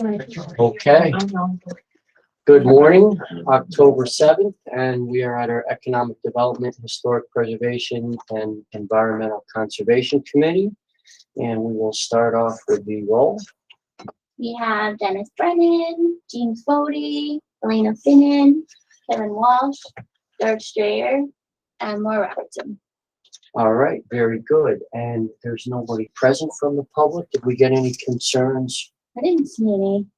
Okay. Good morning, October 7th, and we are at our Economic Development, Historic Preservation, and Environmental Conservation Committee. And we will start off with the roll. We have Dennis Brennan, James Bodie, Elena Finnan, Kevin Walsh, George Strayer, and Laura Robertson. All right, very good. And there's nobody present from the public. Did we get any concerns? I didn't see any.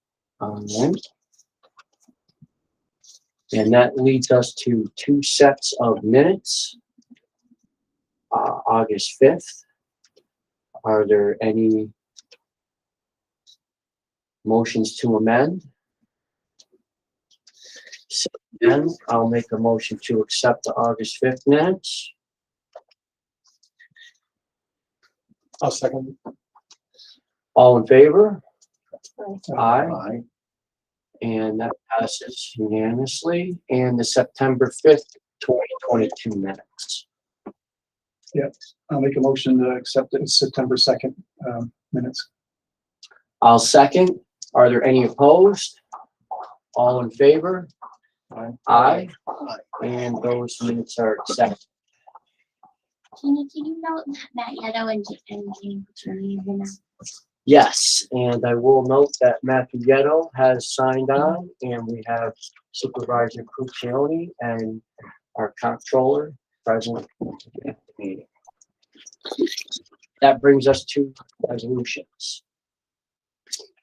And that leads us to two sets of minutes. August 5th. Are there any motions to amend? So then I'll make a motion to accept the August 5th minutes. I'll second. All in favor? Aye. Aye. And that passes unanimously. And the September 5th, 2022 minutes. I'll make a motion to accept it as September 2nd minutes. I'll second. Are there any opposed? All in favor? Aye. And those minutes are accepted. Can you note Matt Yetto and James Bodie? Yes, and I will note that Matthew Yetto has signed on, and we have Supervisor Crucione and our comptroller present at the meeting. That brings us to resolutions.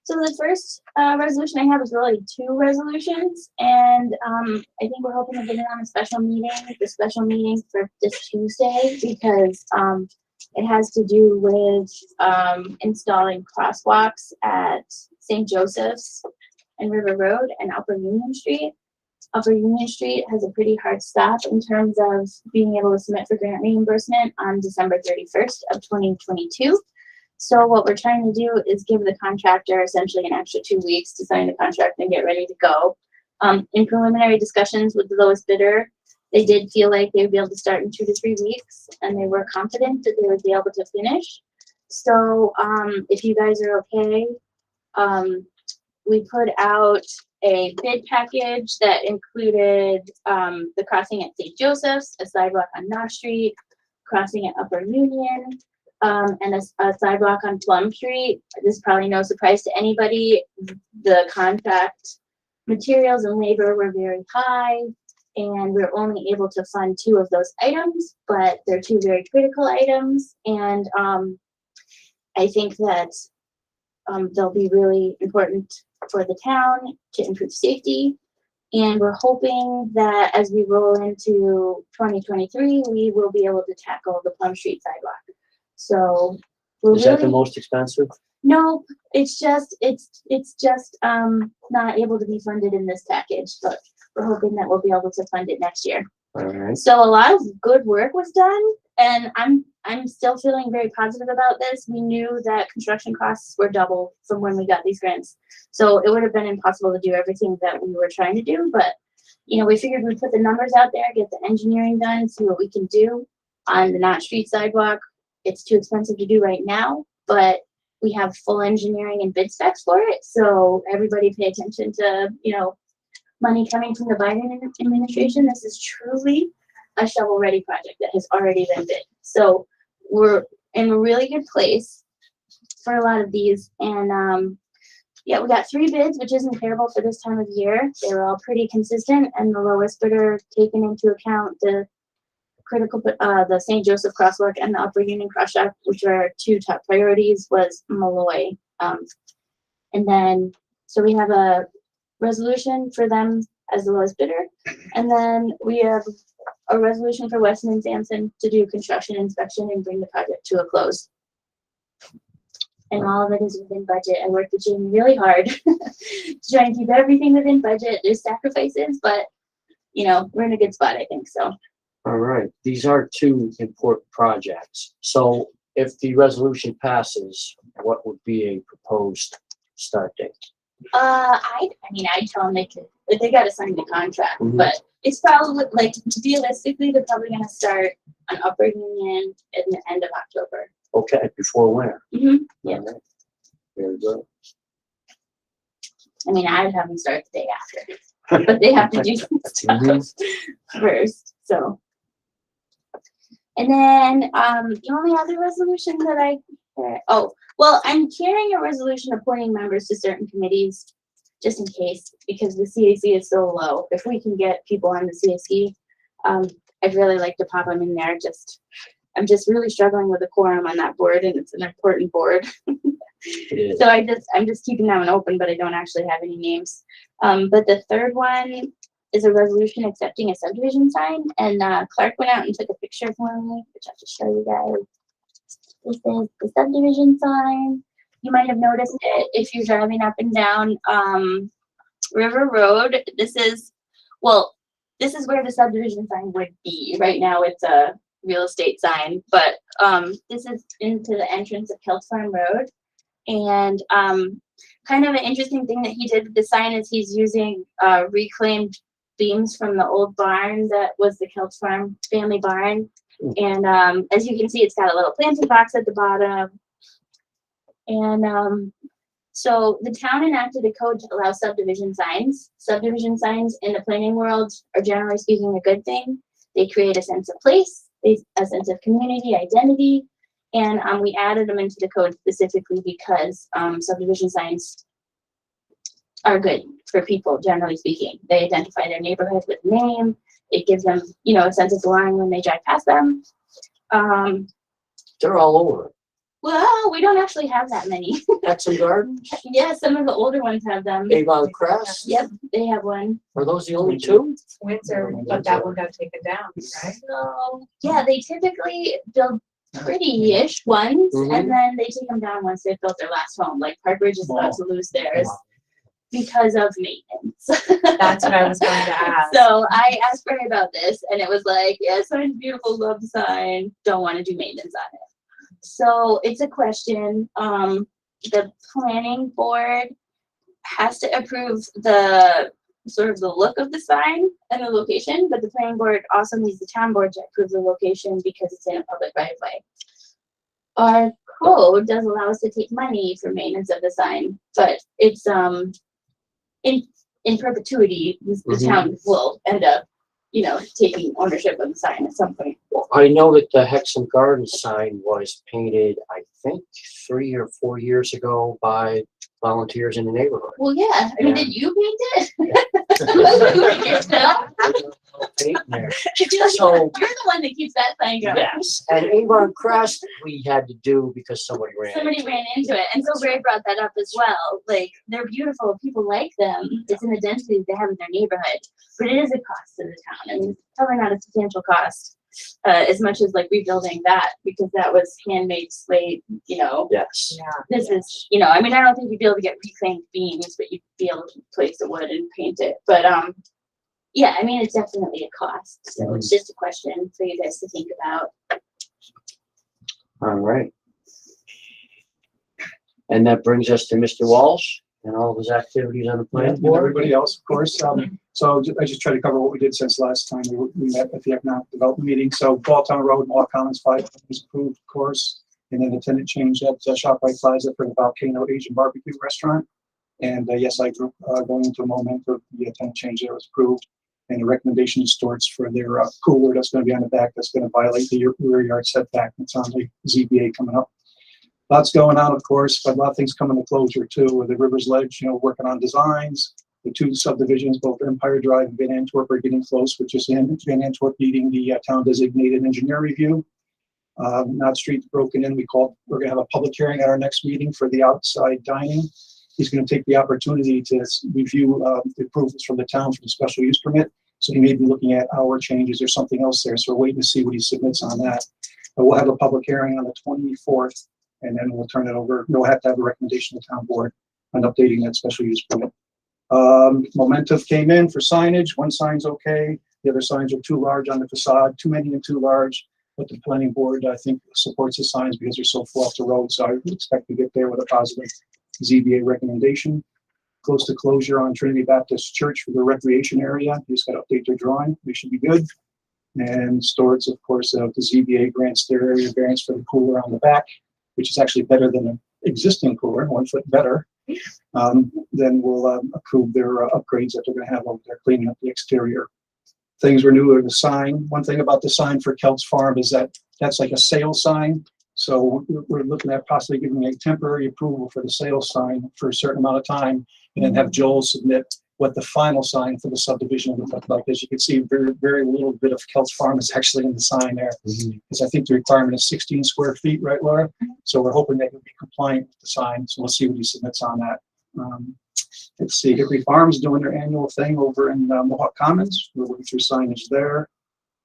So the first resolution I have is really two resolutions, and I think we're hoping to get it on a special meeting, the special meeting for this Tuesday, because it has to do with installing crosswalks at St. Joseph's and River Road and Upper Union Street. Upper Union Street has a pretty hard stop in terms of being able to submit for grant reimbursement on December 31st of 2022. So what we're trying to do is give the contractor essentially an extra 2 weeks to sign the contract and get ready to go. In preliminary discussions with the lowest bidder, they did feel like they would be able to start in 2 to 3 weeks, and they were confident that they would be able to finish. So if you guys are okay, we put out a bid package that included the crossing at St. Joseph's, a sidewalk on Knox Street, crossing at Upper Union, and a sidewalk on Plum Street. This is probably no surprise to anybody. The contract materials and labor were very high, and we're only able to fund 2 of those items, but they're 2 very critical items, and I think that they'll be really important for the town to improve safety. And we're hoping that as we roll into 2023, we will be able to tackle the Plum Street sidewalk. So we're Is that the most expensive? No, it's just not able to be funded in this package, but we're hoping that we'll be able to fund it next year. All right. So a lot of good work was done, and I'm still feeling very positive about this. We knew that construction costs were double from when we got these grants, so it would have been impossible to do everything that we were trying to do. But we figured we'd put the numbers out there, get the engineering done, see what we can do on the Knott Street sidewalk. It's too expensive to do right now, but we have full engineering and bid specs for it. So everybody pay attention to, money coming from the Biden administration. This is truly a shovel-ready project that has already been bid. So we're in a really good place for a lot of these. And we got 3 bids, which isn't terrible for this time of year. They were all pretty consistent, and the lowest bidder, taking into account the critical, the St. Joseph crosswalk and the Upper Union crosswalk, which are 2 top priorities, was Malloy. And then, so we have a resolution for them as the lowest bidder. And then we have a resolution for Weston and Sampson to do construction inspection and bring the project to a close. And all of it is within budget. I worked with Jamie really hard to try and keep everything within budget. There's sacrifices, but we're in a good spot, I think so. All right. These are 2 important projects. So if the resolution passes, what would be a proposed start date? I tell them they got to sign the contract, but it's probably realistically they're probably going to start on Upper Union at the end of October. Okay, before winter. Yeah. All right. Very good. I mean, I would have them start the day after, but they have to do some stuff first, so. And then, the only other resolution that I'm carrying a resolution appointing members to certain committees, just in case, because the CAC is so low. If we can get people on the CAC, I'd really like to pop them in there. I'm just really struggling with the quorum on that board, and it's an important board. It is. So I'm just keeping that one open, but I don't actually have any names. But the third one is a resolution accepting a subdivision sign, and Clark went out and took a picture for me, which I'll just show you guys. This is the subdivision sign. You might have noticed it if you're driving up and down River Road. This is where the subdivision sign would be. Right now it's a real estate sign, but this is into the entrance of Kelts Farm Road. And kind of an interesting thing that he did with the sign is he's using reclaimed beams from the old barn that was the Kelts Farm family barn. And as you can see, it's got a little planting box at the bottom. And so the town enacted a code to allow subdivision signs. Subdivision signs in the planning world are generally speaking a good thing. They create a sense of place, a sense of community, identity. And we added them into the code specifically because subdivision signs are good for people, generally speaking. They identify their neighborhood with name. It gives them, a sense of belonging when they drive past them. They're all over. Well, we don't actually have that many. Hexham Gardens, Yeah, some of the older ones have them. Avon Crest. Yep, they have one. Are those the only two? Windsor, but that one got taken down, right? So, yeah, they typically build pretty-ish ones, and then they take them down once they've built their last home. Like Park Ridge is about to lose theirs because of maintenance. That's what I was going to ask. So I asked Barry about this, and it was like, yeah, sign's beautiful, love the sign, don't want to do maintenance on it. So it's a question. The planning board has to approve the sort of the look of the sign and the location, but the planning board also needs the town board to approve the location because it's in a public right of way. Our code does allow us to take money for maintenance of the sign, but it's in perpetuity, the town will end up, taking ownership of the sign at some point. Well, I know that the Hexham Gardens sign was painted, I think, 3 or 4 years ago by volunteers in the neighborhood. Well, yeah. I mean, Yeah. did you paint it? Paint there. You're So- the one that keeps that sign going. Yes, and Avon Crest we had to do because somebody ran. Somebody ran into it, and so Ray brought that up as well. Like, they're beautiful, people like them. It's an identity they have in their neighborhood, but it is a cost to the town. I mean, it's probably not a substantial cost, as much as like rebuilding that, because that was handmade slate. Yes. Yeah. This is, I mean, I don't think you'd be able to get reclaimed beams, but you'd be able to place the wood and paint it. But yeah, I mean, it's definitely a cost. So it's just a question for you guys to think about. All right. And that brings us to Mr. Walsh and all of his activities on the And planning board. everybody else, of course. I just try to cover what we did since last time we met at the economic development meeting. So Balltown Road, Law Commons 5 was approved, of course. And then the tenant change at ShopRite Plaza for the Volcano Asian Barbecue Restaurant. And yes, I grew going into a moment of the tenant change that was approved. And the recommendation is towards for their cooler that's going to be on the back that's going to violate the rear yard setback. That's on the ZBA coming up. Lots going on, of course, but a lot of things coming to closure too. With the River's Ledge, working on designs. The two subdivisions, both Empire Drive and Van Antwerp, are getting close, which is Van Antwerp needing the town designated engineer review. Knott Street's broken in. We're going to have a public hearing at our next meeting for the outside dining. He's going to take the opportunity to review the approvals from the town for the special use permit. So he may be looking at our changes or something else there. So we're waiting to see what he submits on that. But we'll have a public hearing on the 24th, and then we'll turn it over. We'll have to have a recommendation to the town board on updating that special use permit. Momentum came in for signage. One sign's okay. The other signs are too large on the facade, too many and too large. But the planning board, I think, supports the signs because they're so far off the road. So I would expect to get there with a positive ZBA recommendation. Close to closure on Trinity Baptist Church for the recreation area. You just got to update their drawing. We should be good. And Stewart's, of course, the ZBA grants their area variance for the cooler on the back, which is actually better than an existing cooler, 1 foot better. then we'll approve their upgrades that they're gonna have over there, cleaning up the exterior. Things were new are the sign. One thing about the sign for Kelt's Farm is that that's like a sales sign. So we're looking at possibly giving a temporary approval for the sales sign for a certain amount of time, and then have Joel submit what the final sign for the subdivision would look like. As you can see, very, very little bit of Kelt's Farm is actually in the sign there. Because I think the requirement is 16 square feet, right, Laura? So we're hoping that he'll be compliant with the sign. So we'll see what he submits on that. Let's see, Hickory Farms doing their annual thing over in Mohawk Commons. We're working through signage there.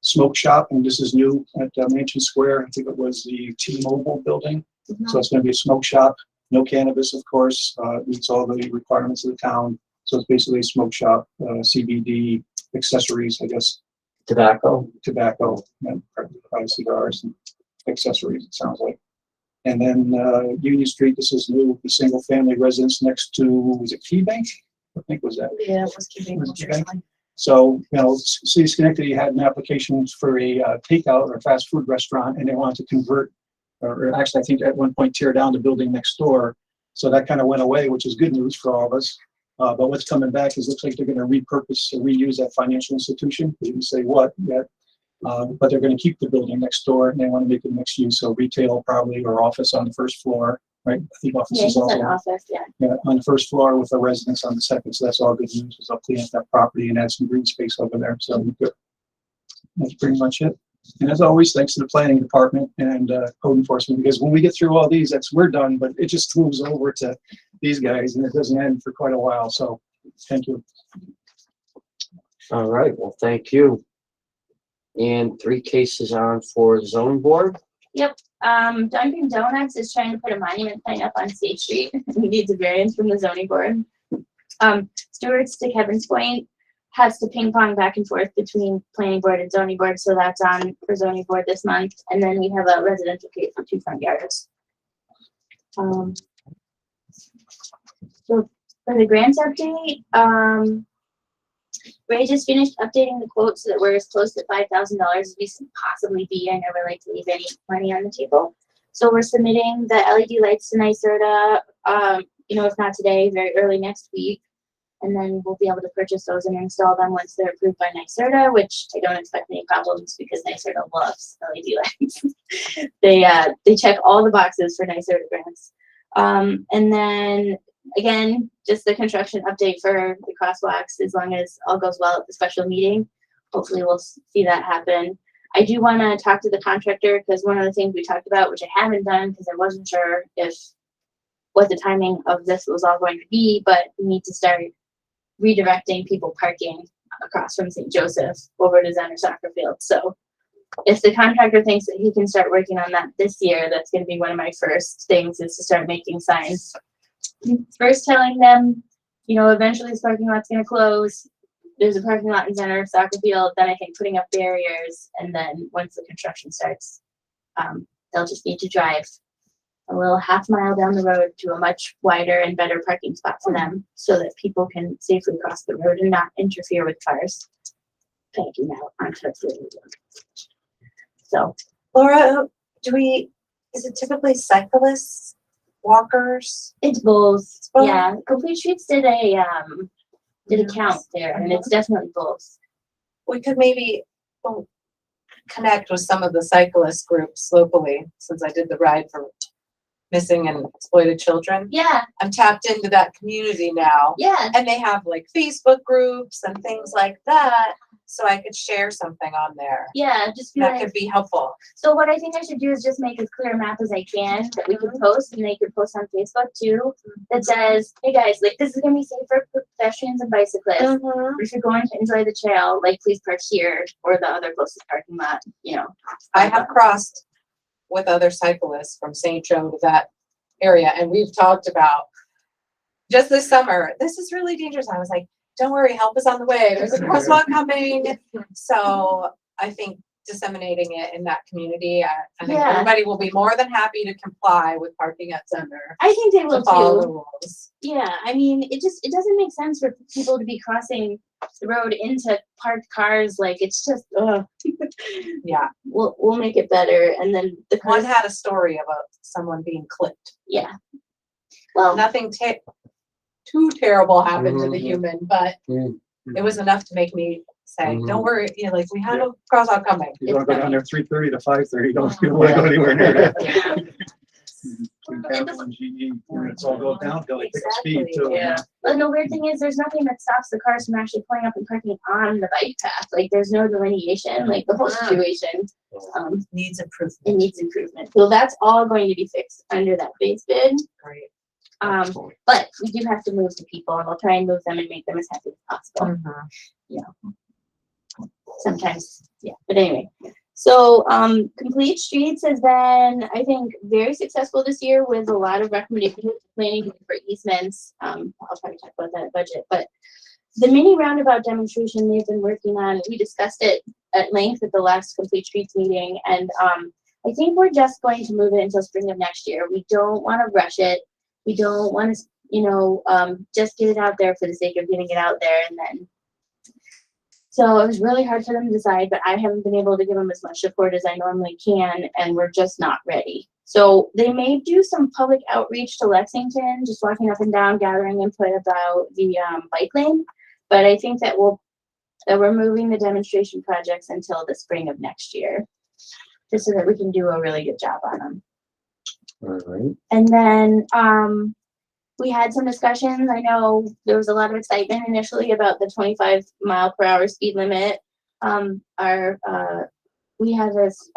Smoke shop, and this is new at Mansion Square. I think it was the T-Mobile building. So it's going to be a smoke shop. No cannabis, of course. Meets all the requirements of the town. So it's basically a smoke shop, CBD accessories, I guess. Tobacco, and probably cigars and accessories, it sounds like. And then Union Street, this is new, the single family residence next to, was it Key Bank? I think was that. Yeah, it was keeping. Was it Key Bank? So, you know, City of Schenectady had an application for a takeout or fast food restaurant, and they wanted to convert, or actually I think at one point tear down the building next door. So that kind of went away, which is good news for all of us. But what's coming back is looks like they're going to repurpose or reuse that financial institution. They didn't say what yet, but they're going to keep the building next door, and they want to make it mixed use, so retail probably or office on the first floor, right? I think office is also on the first floor with a residence on the second. So that's all good news. Because I'll clean up that property and add some green space over there. So good. That's pretty much it. And as always, thanks to the planning department and code enforcement, because when we get through all these, we're done, but it just moves over to these guys and it doesn't end for quite a while. So thank you. All right, well, thank you. And 3 cases on for the zoning board. Yep. Dunkin' Donuts is trying to put a monument sign up on State Street. He needs a variance from the zoning board. Stewart's to Kevin's point has to ping pong back and forth between planning board and zoning board, so that's on for zoning board this month. And then we have a residential case for 2 front yards. So for the grants update, Ray just finished updating the quote so that we're as close to $5,000 as we can possibly be. I never like to leave any money on the table. So we're submitting the LED lights to NYSERDA, if not today, very early next week. And then we'll be able to purchase those and install them once they're approved by NYSERDA, which I don't expect any problems because NYSERDA loves LED lights. They check all the boxes for NYSERDA grants. And then again, just the construction update for the crosswalks, as long as all goes well at the special meeting. Hopefully we'll see that happen. I do want to talk to the contractor because one of the things we talked about, which I haven't done because I wasn't sure what the timing of this was all going to be, but we need to start redirecting people parking across from St. Joseph over to Zenner Soccer Field. So if the contractor thinks that he can start working on that this year, that's going to be one of my first things, is to start making signs. First telling them, eventually this parking lot's going to close. There's a parking lot in Zenner Soccer Field. Then I think putting up barriers, and then once the construction starts, they'll just need to drive a little half-mile down the road to a much wider and better parking spot for them, so that people can safely cross the road and not interfere with cars backing out onto the road. So, Laura, is it typically cyclists, walkers? it's both. both? Yeah, Complete Streets did a count there, and it's definitely both. We could maybe connect with some of the cyclist groups locally, since I did the ride for missing and exploited children. Yeah, I'm tapped into that community now, yeah. and they have like Facebook groups and things like that, so I could share something on there. Yeah, just be That like, could be helpful. so what I think I should do is just make as clear a map as I can that we can post, and they can post on Facebook too, that says, hey guys, like this is gonna be safe for pedestrians and bicyclists. If you're going to enjoy the trail, like please park here or the other closest parking lot, I have crossed with other cyclists from St. Joe to that area, and we've talked about just this summer, this is really dangerous. I was like, don't worry, help is on the way. There's a crosswalk coming. So I think disseminating it in that community, I think Yeah. everybody will be more than happy to comply with parking at Center. I think they will To follow the too. rules. Yeah, I mean, it doesn't make sense for people to be crossing the road into parked cars. Like it's just, Yeah. we'll make it better. And then the One cars, had a story about someone being clipped. yeah. Well, Nothing too terrible happened to the Mhm. human, but Mm. it was enough to make me say, Mhm. don't worry, you know, like, we had a crosswalk coming. You wanna go down there 3:30 to 5:30, you don't Yeah. wanna go anywhere near that. Yeah. Between Capital and GE, when it's all go downhill, they pick up speed Exactly, too. yeah. But the weird thing is, there's nothing that stops the cars from actually pulling up and parking on the bike path. Like, there's no delineation, like, the whole situation, Needs it improvement. needs improvement. So that's all going to be fixed under that base bid. Great. But we do have to move the people, and we'll try and move them and make them as happy as possible. Sometimes, yeah, but anyway. So, Complete Streets has been, I think, very successful this year with a lot of recommendations, planning for easements. I'll probably talk about that at budget, but the mini roundabout demonstration they've been working on, we discussed it at length at the last Complete Streets meeting, and I think we're just going to move it until spring of next year. We don't want to rush it. We don't want to, just get it out there for the sake of getting it out there, and then. So it was really hard for them to decide, but I haven't been able to give them as much support as I normally can, and we're just not ready. So they may do some public outreach to Lexington, just walking up and down, gathering input about the bike lane. But I think that we're moving the demonstration projects until the spring of next year, just so that we can do a really good job on them. All right. And then we had some discussions. I know there was a lot of excitement initially about the 25-mile-per-hour speed limit. We have this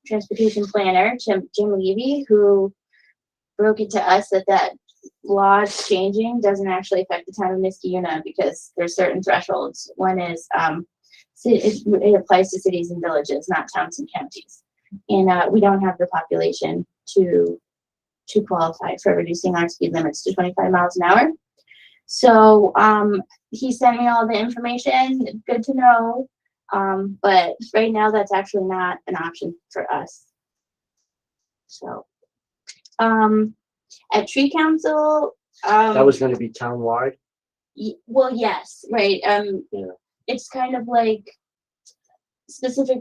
transportation planner, Jim Levy, who broke it to us that law changing doesn't actually affect the town of Niskayuna because there's certain thresholds. One is it applies to cities and villages, not towns and counties. And we don't have the population to qualify for reducing our speed limits to 25 miles an hour. So he sent me all the information, good to know. But right now that's actually not an option for us. So at Tree Council, That was gonna be townwide? well, yes, right. Yeah. It's kind of like specific.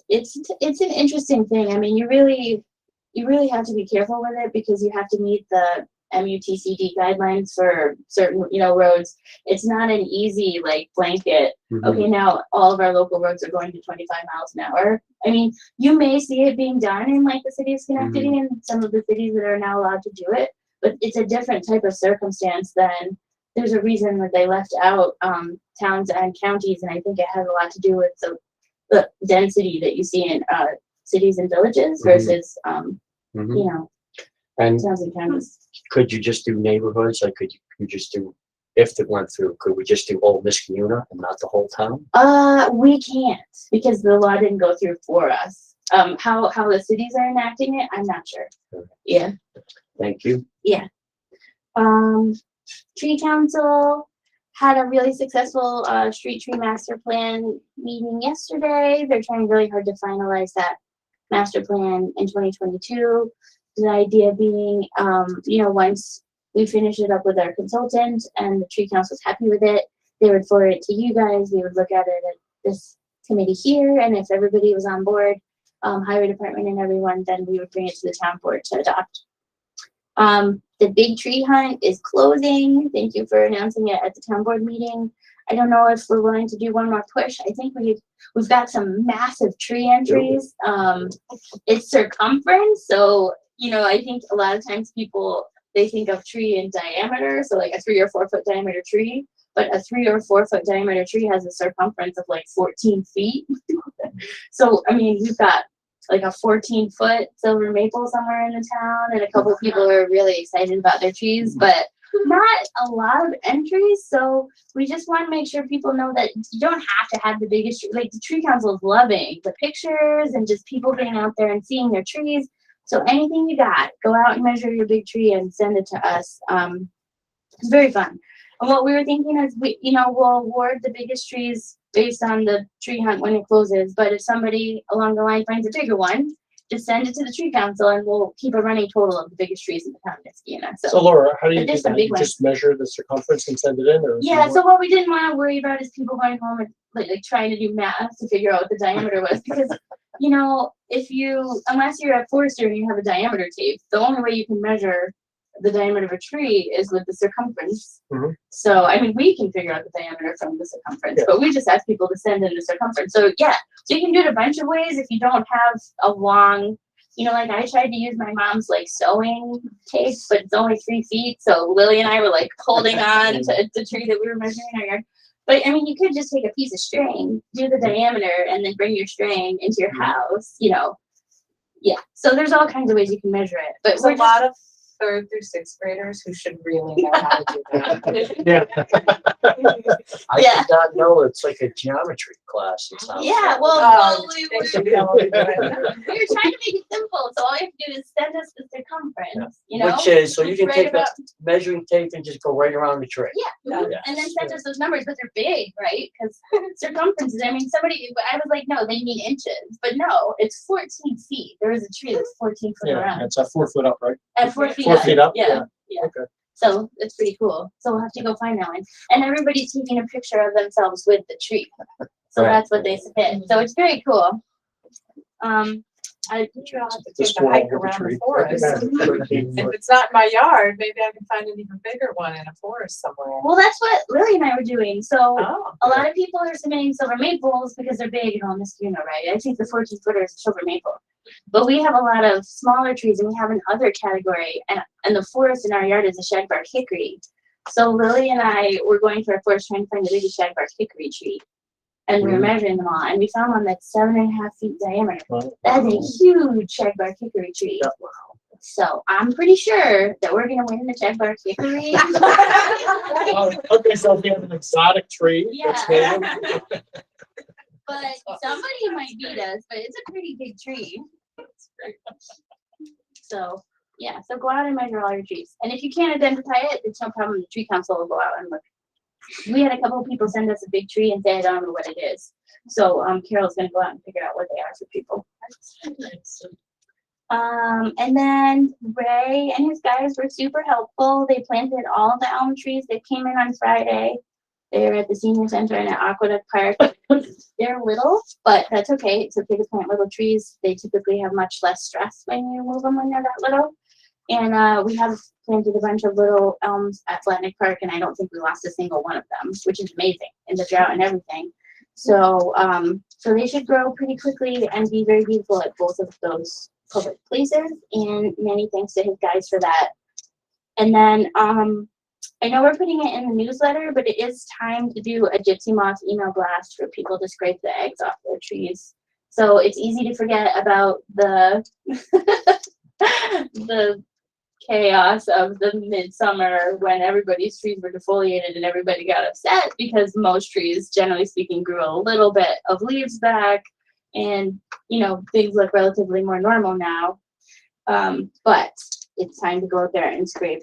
It's an interesting thing. I mean, you really have to be careful with it because you have to meet the MUTCD guidelines for certain, roads. It's not an easy blanket. Mhm. Okay, now all of our local roads are going to 25 miles an hour. I mean, you may see it being done in the city of Schenectady and some of the cities that are now allowed to do it, but it's a different type of circumstance than. There's a reason that they left out towns and counties, and I think it has a lot to do with the density that you see in cities and villages versus Mhm. And towns and counties. could you just do neighborhoods? Like, could you just do, if it went through, could we just do Old Niskayuna and not the whole town? We can't because the law didn't go through for us. How the cities are enacting it, I'm not sure. Okay. Yeah. Thank you. Tree Council had a really successful street tree master plan meeting yesterday. They're trying really hard to finalize that master plan in 2022. The idea being, once we finish it up with our consultant and the Tree Council's happy with it, they would forward it to you guys. We would look at it at this committee here, and if everybody was on board, highway department and everyone, then we would bring it to the town board to adopt. The big tree hunt is closing. Thank you for announcing it at the town board meeting. I don't know if we're willing to do one more push. I think we've got some massive tree entries. It's circumference, so I think a lot of times people they think of tree in diameter, so like a 3 or 4 foot diameter tree. But a 3 or 4 foot diameter tree has a circumference of 14 feet. So I mean, we've got a 14-foot silver maple somewhere in the town, and a couple of people are really excited about their trees, but not a lot of entries. So we just want to make sure people know that you don't have to have the biggest tree. The Tree Council is loving the pictures and just people being out there and seeing their trees. So anything you got, go out and measure your big tree and send it to us. It's very fun. And what we were thinking is we'll award the biggest trees based on the tree hunt when it closes. But if somebody along the line finds a bigger one, just send it to the Tree Council and we'll keep a running total of the biggest trees in the town of Niskayuna. So Laura, how do you But do there's some that? big You ones. just measure the circumference and send it in, or? Yeah, so what we didn't want to worry about is people going home and trying to do math to figure out what the diameter was, because unless you're a forester and you have a diameter tape, the only way you can measure the diameter of a tree is with the circumference. Mhm. So, I mean, we can figure out the diameter from the circumference, Yeah. but we just ask people to send in the circumference. So yeah, so you can do it a bunch of ways if you don't have a long, you know, like I tried to use my mom's like sewing tape, but it's only 3 feet. So Lily and I were like holding on to the tree that we were measuring in our yard. But I mean, you could just take a piece of string, do the diameter, and then bring your string into your house, you know. Yeah, so there's all kinds of ways you can measure it, but There's a lot of 3rd through 6th graders who should really know how to do that. Yeah. I Yeah. did not know it's like a geometry class. It sounds Yeah, like. well, Oh, we they were should be able to do it. trying to make it simple, so all you have to do is send us the circumference, you know? Which is, so you can Right take that about- measuring tape and just go right around the tree. Yeah, mhm. Yeah. And then send us those numbers, but they're big, right? Because circumferences, I mean, I was like, no, they mean inches, but no, it's 14 feet. There is a tree that's 14 foot Yeah, around. it's a 4 foot up, right? At 4 feet 4 up. feet up, Yeah. okay. So it's pretty cool. So we'll have to go find that one. And everybody's taking a picture of themselves with the tree. So Right. that's what they submit. So it's very cool. I You don't have to The take a squirrel hike with the around tree. the forest. Yeah, 13 If foot. it's not in my yard, maybe I can find an even bigger one in a forest somewhere. well, that's what Lily and I were doing. So Oh, a lot of people are submitting silver maples because they're big and all this, you know, right? I think the 14 footer is a silver maple. But we have a lot of smaller trees and we have an other category and the forest in our yard is a shagbark hickory. So Lily and I were going through our forest trying to find the biggest shagbark hickory tree. And we were measuring them all and we found one that's 7.5 feet diameter. Wow. That's a huge shagbark hickory tree. Yeah. So I'm pretty sure that we're gonna win the shagbark hickory. Oh, okay, so if you have an exotic tree. that's Yeah. native, But somebody might beat us, but it's a pretty big tree. So, yeah, so go out and measure all your trees. And if you can't identify it, it's no problem. The tree council will go out and look. We had a couple of people send us a big tree and say, I don't know what it is. So, Carol's gonna go out and figure out what they are for people. And then Ray and his guys were super helpful. They planted all the elm trees. They came in on Friday. They were at the senior center and at Aqueduct Park. They're little, but that's okay. It's okay to plant little trees. They typically have much less stress when you move them when they're that little. And we have planted a bunch of little elms at Flatnick Park, and I don't think we lost a single one of them, which is amazing in the drought and everything. So, so they should grow pretty quickly and be very beautiful at both of those public places. And many thanks to his guys for that. And then I know we're putting it in the newsletter, but it is time to do a gypsy moth email blast for people to scrape the eggs off their trees. So it's easy to forget about the the chaos of the midsummer when everybody's trees were defoliated and everybody got upset because most trees, generally speaking, grew a little bit of leaves back and, you know, things look relatively more normal now. But it's time to go out there and scrape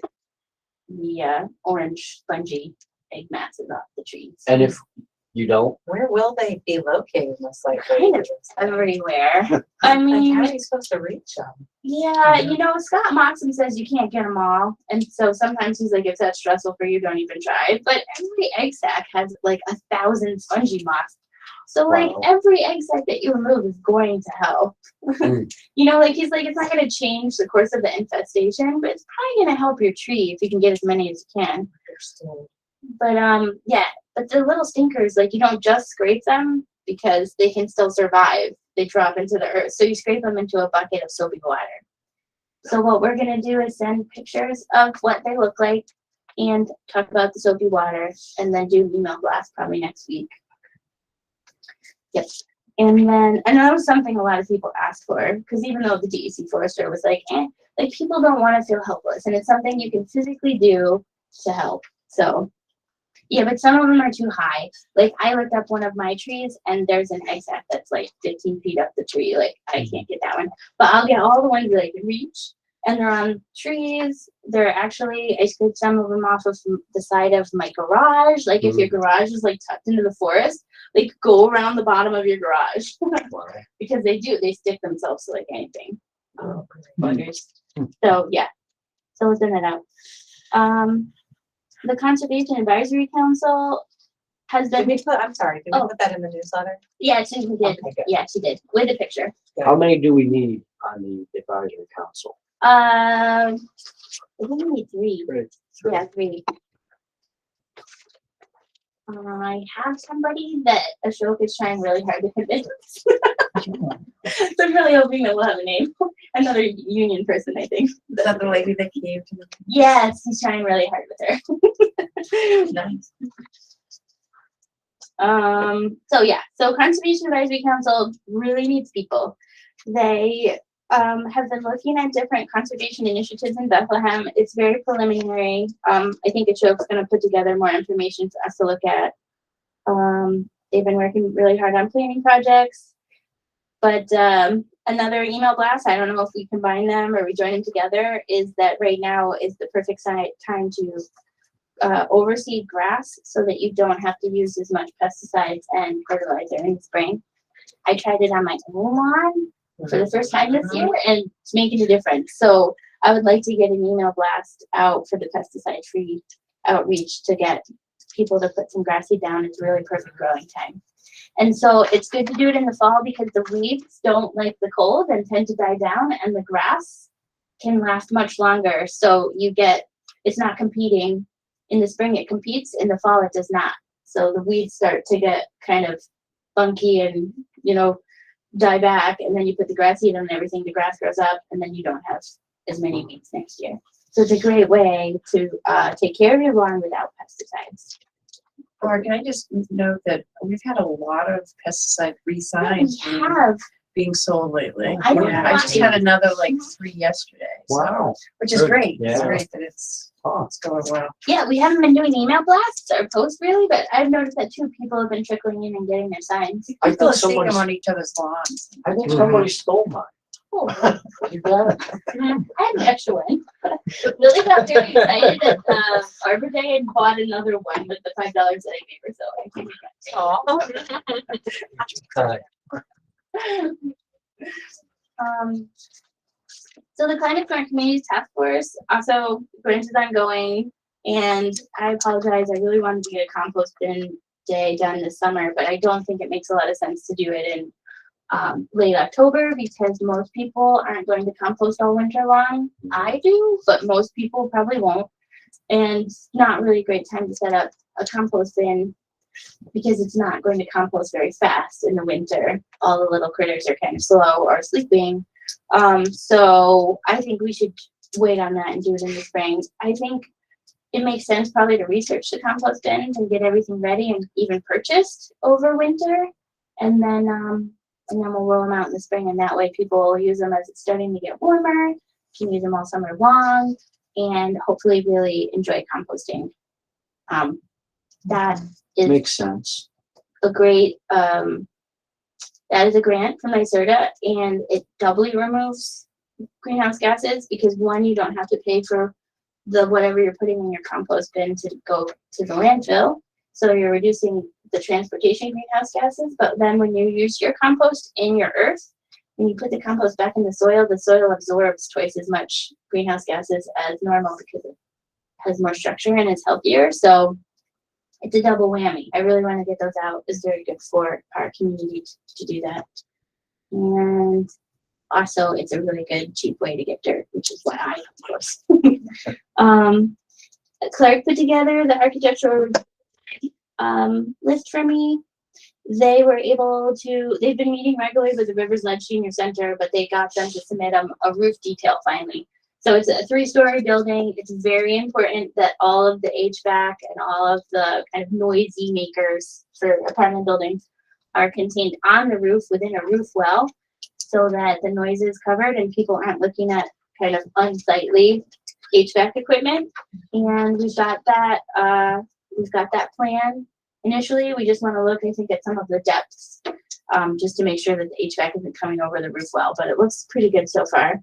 the orange spongy egg masses off the trees. And if you don't, where will they be located most likely? Kind of everywhere. I Like, mean, how are you supposed to reach them? yeah, you know, Scott Moxon says you can't get them all. And so sometimes he's like, if that's stressful for you, don't even try. But every egg sac has like 1,000 spongy moths. So like Wow. every egg sac that you remove is going to help. Mm. You know, like he's like, it's not going to change the course of the infestation, but it's probably going to help your tree if you can get as many as you can. But yeah, but the little stinkers, like you don't just scrape them because they can still survive. They drop into the earth. So you scrape them into a bucket of soapy water. So what we're gonna do is send pictures of what they look like and talk about the soapy water and then do an email blast probably next week. Yep. And then, and that was something a lot of people asked for, because even though the DEC forester was like, like people don't want to feel helpless, and it's something you can physically do to help. So, yeah, but some of them are too high. Like I looked up one of my trees, and there's an egg sac that's like 15 feet up the tree. Like I can't get that one, but I'll get all the ones that I can reach. And they're on trees. They're actually, I scraped some of them off of the side of my garage. Like if your garage is like tucked into the forest, like go around the bottom of your garage because they stick themselves to like anything. Buggers. So yeah, so we'll send that out. The Conservation Advisory Council has Did been, we put, I'm sorry, did we Oh. put that in the newsletter? yeah, she did. Okay, good. Yeah, she did with a picture. how many do we need on the advisory council? I think we need three. Great. Yeah, three. I have somebody that Ashok is trying really hard to convince. So I'm really hoping that we'll have a name. Another union person, I think. Is that the lady that came to the? Yes, he's trying really hard with her. Nice. So yeah, so Conservation Advisory Council really needs people. They have been looking at different conservation initiatives in Bethlehem. It's very preliminary. I think Ashok's gonna put together more information for us to look at. They've been working really hard on planning projects. But another email blast, I don't know if we combine them or we join them together, is that right now is the perfect time to overseed grass so that you don't have to use as much pesticides and fertilizer in the spring. I tried it on my own lawn for the first time this year and it's making a difference. So I would like to get an email blast out for the pesticide-free outreach to get people to put some grass seed down. It's really perfect growing time. And so it's good to do it in the fall because the weeds don't like the cold and tend to die down, and the grass can last much longer. So you get, it's not competing. In the spring it competes, in the fall it does not. So the weeds start to get kind of funky and, you know, die back, and then you put the grass seed on everything, the grass grows up, and then you don't have as many weeds next year. So it's a great way to take care of your lawn without pesticides. Or can I just note that we've had a lot of pesticide-free signs We have. being sold lately. I don't Yeah, I just know. had another like 3 yesterday. so- Wow. Which is Good. great. It's Yeah. great that it's Huh. going well. Yeah, we haven't been doing email blasts or posts really, but I've noticed that too. People have been trickling in and getting their signs. I People are think seeing somebody, them on each other's lawns. I think somebody stole mine. Oh, You got it. I had an extra one. Lily got very excited at Arbor Day and bought another one with the $5 that I gave her. So I think so the Climate Smart Communities Task Force also grant is ongoing, and I apologize. I really wanted to get a compost bin day done this summer, but I don't think it makes a lot of sense to do it in late October because most people aren't going to compost all winter long. I do, but most people probably won't. And it's not really a great time to set up a compost bin because it's not going to compost very fast in the winter. All the little critters are kind of slow or sleeping. So I think we should wait on that and do it in the spring. I think it makes sense probably to research the compost bins and get everything ready and even purchased over winter. And then we'll roll them out in the spring, and that way people will use them as it's starting to get warmer, can use them all summer long, and hopefully really enjoy composting. That is Makes sense. a great, that is a grant from NYSERDA, and it doubly removes greenhouse gases because one, you don't have to pay for the whatever you're putting in your compost bin to go to the landfill. So you're reducing the transportation greenhouse gases, but then when you use your compost in your earth, when you put the compost back in the soil absorbs twice as much greenhouse gases as normal because it has more structure and is healthier. So it's a double whammy. I really want to get those out. It's very good for our community to do that. And also it's a really good, cheap way to get dirt, which is why I, of course. Clark put together the architectural list for me. They were able to, they've been meeting regularly with the Rivers Ledge Senior Center, but they got them to submit a roof detail finally. So it's a 3-story building. It's very important that all of the HVAC and all of the kind of noisy makers for apartment buildings are contained on the roof within a roof well so that the noise is covered and people aren't looking at kind of unsightly HVAC equipment. And we've got that plan. Initially, we just want to look, I think, at some of the depths, just to make sure that the HVAC isn't coming over the roof well, but it looks pretty good so far.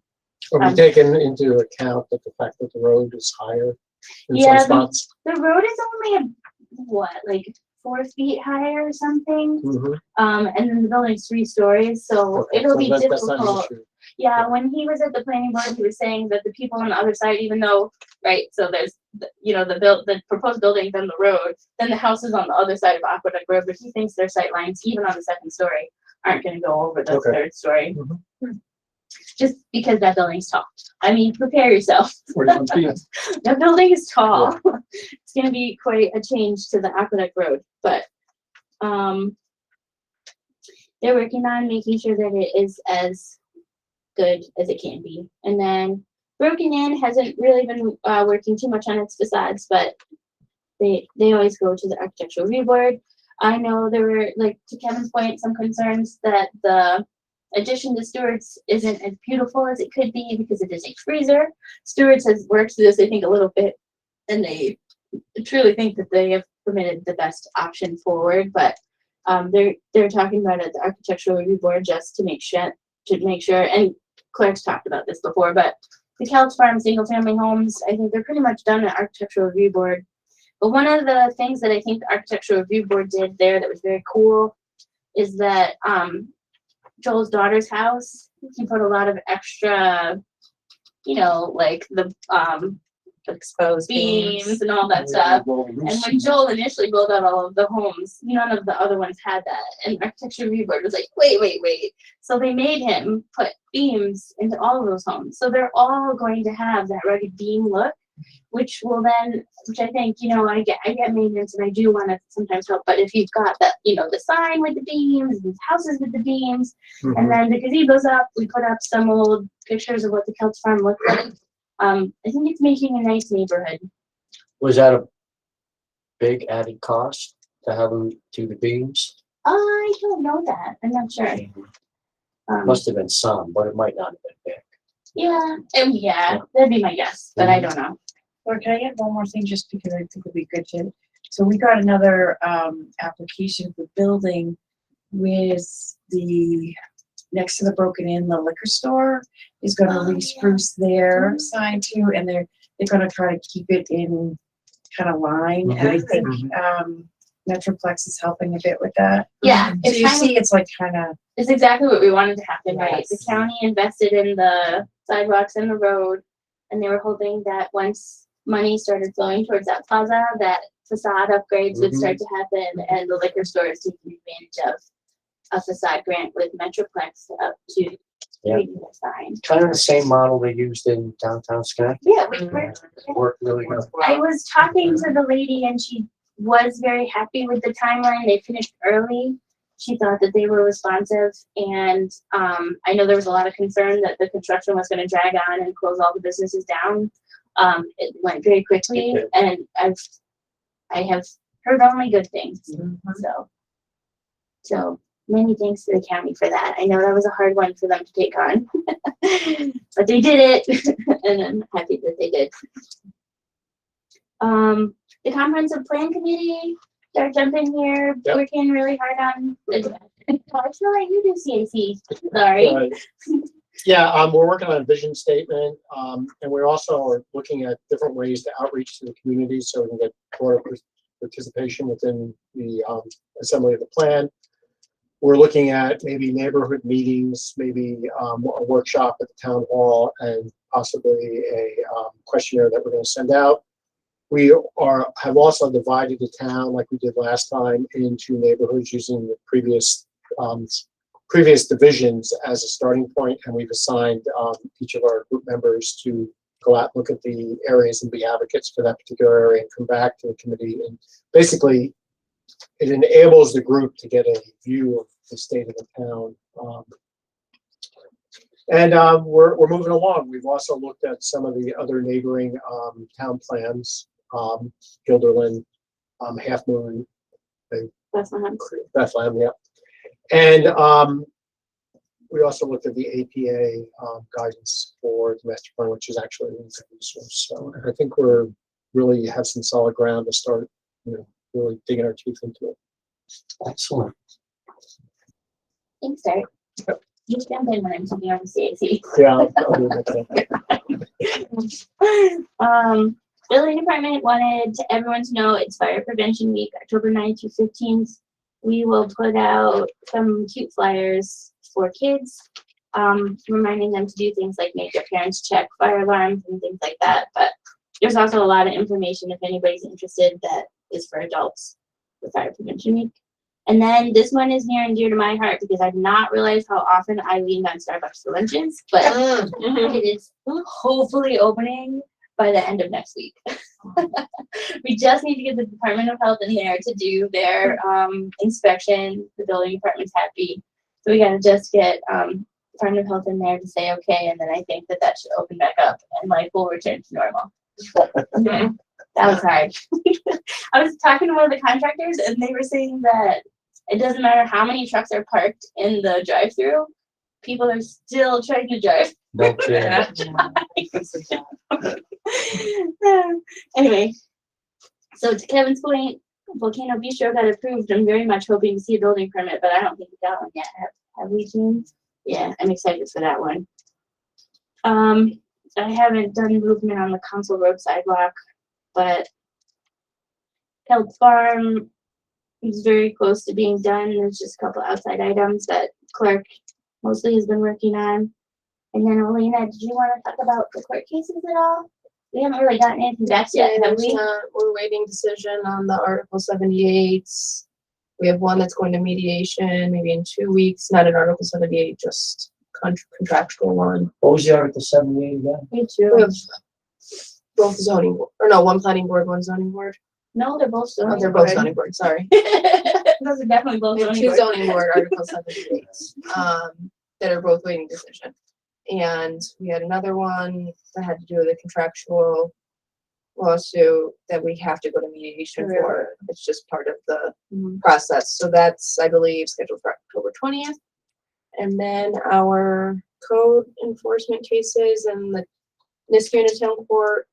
Are we taking into account that the fact that the road is higher in Yeah, some spots? The road is only like 4 feet higher or something. Mhm. And then the building's 3 stories, so Okay, it'll so be that's not an difficult. issue. Yeah, when he was at the planning board, he was saying that the people on the other side, even though, right, so there's, the proposed buildings on the road, then the houses on the other side of Aqueduct Road, but he thinks their sight lines, even on the 2nd story, aren't gonna go over the Okay. 3rd story. just because that building's tall. I mean, prepare yourself. 41 feet. That building is tall. It's gonna be quite a change to the Aqueduct Road, but, they're working on making sure that it is as good as it can be. And then Broken In hasn't really been, working too much on its facades, but they always go to the architectural review board. I know there were, like, to Kevin's point, some concerns that the addition to Stewart's isn't as beautiful as it could be because it is a freezer. Stewart's has worked through this, I think, a little bit, and they truly think that they have permitted the best option forward, but they're talking about it at the architectural review board just to make sure, and Clark's talked about this before, but the Couch Farm single family homes, I think they're pretty much done at architectural review board. But one of the things that I think the architectural review board did there that was very cool is that Joel's daughter's house, he put a lot of extra, like the Exposed beams and all that stuff. And when Joel initially built out all of the homes, none of the other ones had that. And architecture review board was like, wait. So they made him put beams into all of those homes. So they're all going to have that rugged beam look, which I think, I get maintenance and I do want to sometimes help. But if you've got that, the sign with the beams, these houses with the beams, and then the gazebo's up, we put up some old pictures of what the Couch Farm looked like. I think it's making a nice neighborhood. Was that a big added cost to have them do the beams? I don't know that. I'm not sure. Must have been some, but it might not have been big. Yeah, that'd be my guess, but I don't know. Or can I get one more thing, just because I think it'd be good to, so we got another, application for building with the, next to the Broken In, the liquor store is gonna re-spruce their sign too, and they're gonna try to keep it in kind of line, and I think, Metroplex is helping a bit with that. Yeah, So you see, it's like kind of, it's exactly what we wanted to happen, right? The Yes. county invested in the sidewalks and the road, and they were hoping that once money started flowing towards that plaza, that facade upgrades would start to happen, and the liquor store is taking advantage of a facade grant with Metroplex up to redo the sign. Kind of the same model they used in downtown Schenectady. Yeah, we were. Worked really good. I was talking to the lady and she was very happy with the timeline. They finished early. She thought that they were responsive, and I know there was a lot of concern that the construction was going to drag on and close all the businesses down. It went very quickly, and I have heard only good things. So many thanks to the county for that. I know that was a hard one for them to take on, but they did it, and I'm happy that they did. The comprehensive plan committee, they're jumping here, working really hard on. I feel like you do CAC. Sorry. Yeah, we're working on a vision statement, and we also are looking at different ways to outreach to the community so we can get broader participation within the assembly of the plan. We're looking at maybe neighborhood meetings, maybe a workshop at the town hall, and possibly a questionnaire that we're going to send out. We have also divided the town, like we did last time, into neighborhoods using the previous divisions as a starting point, and we've assigned each of our group members to go out, look at the areas and be advocates for that particular area and come back to the committee. And basically, it enables the group to get a view of the state of the town. We're moving along. We've also looked at some of the other neighboring town plans, Guilderland, Half Moon, Bethlehem, yeah. And we also looked at the APA guidance for the master plan, which is actually a resource. So I think we're really have some solid ground to start, really digging our teeth into it. Excellent. Thanks, Derek. You jump in when I'm talking on CAC. Yeah. Building department wanted everyone to know it's Fire Prevention Week, October 9th through 15th. We will put out some cute flyers for kids, reminding them to do things like make their parents check fire alarms and things like that. But there's also a lot of information if anybody's interested that is for adults for Fire Prevention Week. And then this one is near and dear to my heart because I've not realized how often I lean on Starbucks for lunches, but it is hopefully opening by the end of next week. We just need to get the Department of Health in there to do their inspection. The building department's happy. So we gotta just get Department of Health in there to say okay, and then I think that that should open back up and life will return to normal. That was hard. I was talking to one of the contractors and they were saying that it doesn't matter how many trucks are parked in the drive-through, people are still trying to drive. No kidding. Anyway, so to Kevin's point, Volcano Bistro got approved. I'm very much hoping to see a building permit, but I don't think we got one yet. Have we, Jean? Yeah, I'm excited for that one. I haven't done movement on the Council Road sidewalk, but Held Farm is very close to being done. There's just a couple outside items that Clark mostly has been working on. And then Elena, did you want to talk about the court cases at all? We haven't really gotten anything back yet, have we? We're waiting decision on the Article 78. We have one that's going to mediation maybe in 2 weeks, not an Article 78, just contractual one. What was the Article 78 again? Me We too. have both zoning, or no, one planning board, one zoning board. No, they're both Oh, zoning. they're both board. zoning board, sorry. Those are definitely both We have zoning two board. zoning board, Article 78, that are both waiting decision. And we had another one that had to do with a contractual lawsuit that we have to go to mediation for. It's just part of the Mhm. process. So that's, I believe, scheduled for October 20th. And then our code enforcement cases and the Niskayuna Town Court,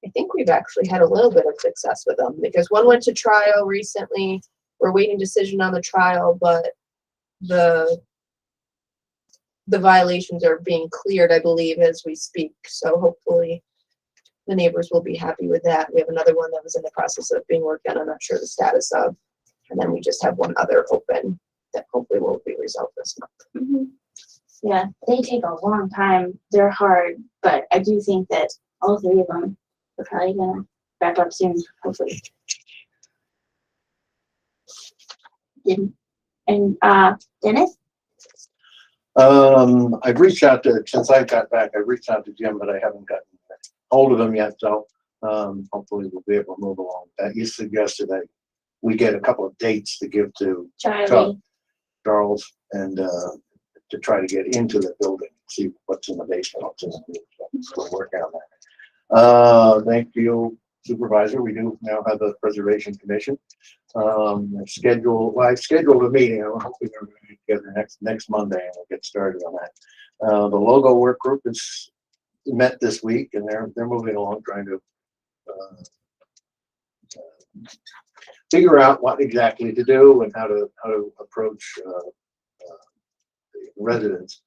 I think we've actually had a little bit of success with them because one went to trial recently. We're waiting decision on the trial, but the violations are being cleared, I believe, as we speak. So hopefully the neighbors will be happy with that. We have another one that was in the process of being worked on. I'm not sure the status of. And then we just have one other open that hopefully will be resolved this month. Mhm. Yeah, they take a long time. They're hard, but I do think that all three of them are probably gonna wrap up soon, hopefully. Dennis? I've reached out to, since I got back, I've reached out to Jim, but I haven't gotten hold of him yet, so, hopefully we'll be able to move along. He suggested that we get a couple of dates to give to Charlie. Charles and, to try to get into the building, see what's in the basement, what's in the roof. So we're working on that. Thank you, Supervisor. We do now have the Preservation Commission. I've scheduled a meeting. I'm hoping we're going to get together next Monday and we'll get started on that. The logo work group is met this week and they're moving along trying to figure out what exactly to do and how to approach the residents,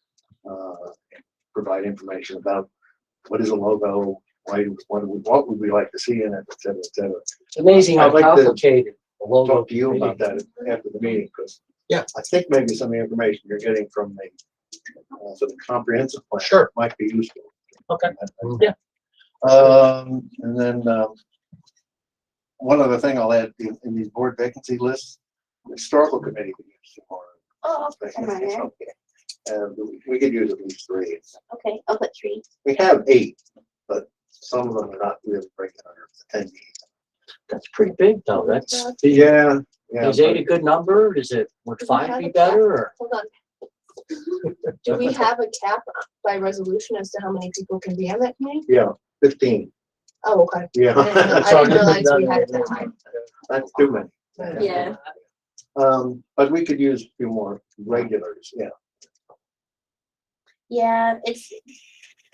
provide information about what is a logo, what would we like to see in it, et cetera, et cetera. It's amazing how I'd like to complicated the I'll logo talk to you about that after the meeting, because Yeah. I think maybe some of the information you're getting from the sort of comprehensive plan Sure. might be useful. Okay. Yeah. And then one other thing I'll add in these board vacancy lists, the historical committee could use some more. Oh, come on, Aaron. We could use at least 3. Okay, I'll put 3. We have 8, but some of them are not really breaking under the 10. That's pretty big though. That's, Yeah. is 8 a good number? Is it, would 5 be better or? Hold on. Do we have a cap by resolution as to how many people can be on that committee? Yeah, 15. Oh, okay. Yeah. I didn't realize we had that high. That's too many. Yeah. But we could use a few more regulars, yeah, Yeah, it's,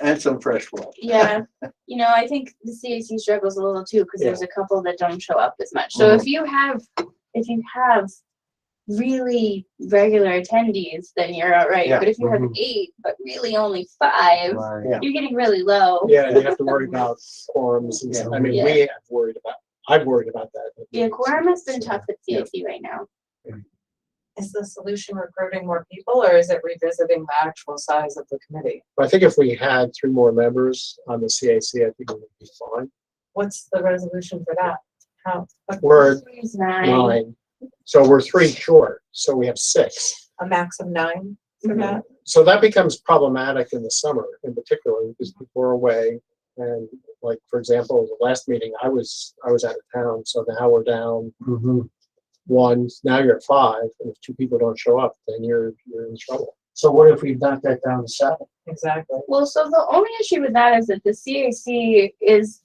and some fresh blood. yeah, I think the CAC struggles a little too, because there's a couple that don't show up as much. So if you have really regular attendees, then you're all right. Yeah. But if you have 8, but really only 5, Right. Yeah. you're getting really low. Yeah, you have to worry about forums and stuff. I mean, Yeah. I've worried about that. Yeah, quorum has been tough at CAC right now. Is the solution recruiting more people or is it revisiting the actual size of the committee? But I think if we had 3 more members on the CAC, I think it would be fine. What's the resolution for that? How? We're 3 is 9. 9. So we're 3 short, so we have 6. A max of 9 for that. So that becomes problematic in the summer in particular, because people are away. And like, for example, the last meeting, I was out of town, so now we're down Mhm. 1, now you're at 5, and if 2 people don't show up, then you're in trouble. So what if we knock that down to 7? Exactly. Well, so the only issue with that is that the CAC is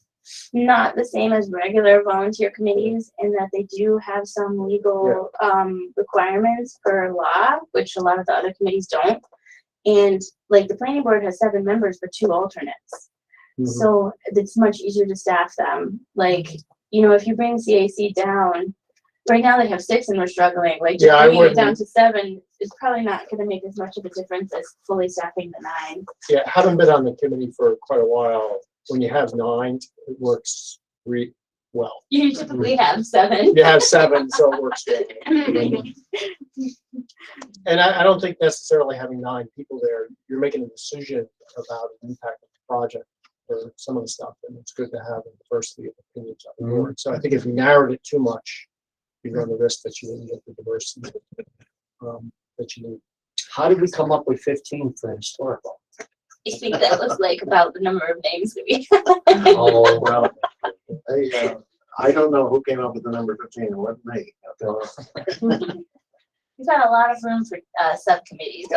not the same as regular volunteer committees in that they do have some legal requirements per law, which a lot of the other committees don't. And like the planning board has 7 members but 2 alternates. Mhm. So it's much easier to staff them. Like, you know, if you bring CAC down, right now they have 6 and we're struggling. Like just Yeah, I bringing it down wouldn't- to 7 is probably not gonna make as much of a difference as fully staffing the 9. Yeah, having been on the committee for quite a while, when you have 9, it works well. You typically have 7. You have 7, so it works well. And I don't think necessarily having 9 people there, you're making a decision about the impact of the project or some of the stuff, and it's good to have a diversity of opinions on the board. So I think if you narrowed it too much, you run the risk that you wouldn't get the diversity that you need. How did we come up with 15 for historical? I think that was like about the number of names that we have. Oh, Well, I don't know who came up with the number 15, it wasn't me. We've got a lot of room for subcommittees.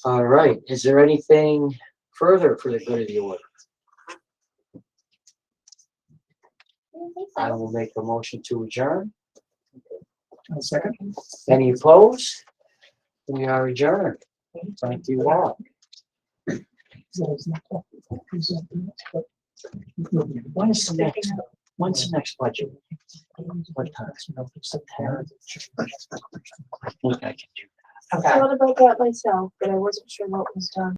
all right. Is there anything further for the good of the order? I will make a motion to adjourn. A second. Any opposed? We are adjourned. Thank you all. When's the next budget? What time? September. I think I can do that. Okay. I thought about that myself, but I wasn't sure what was done.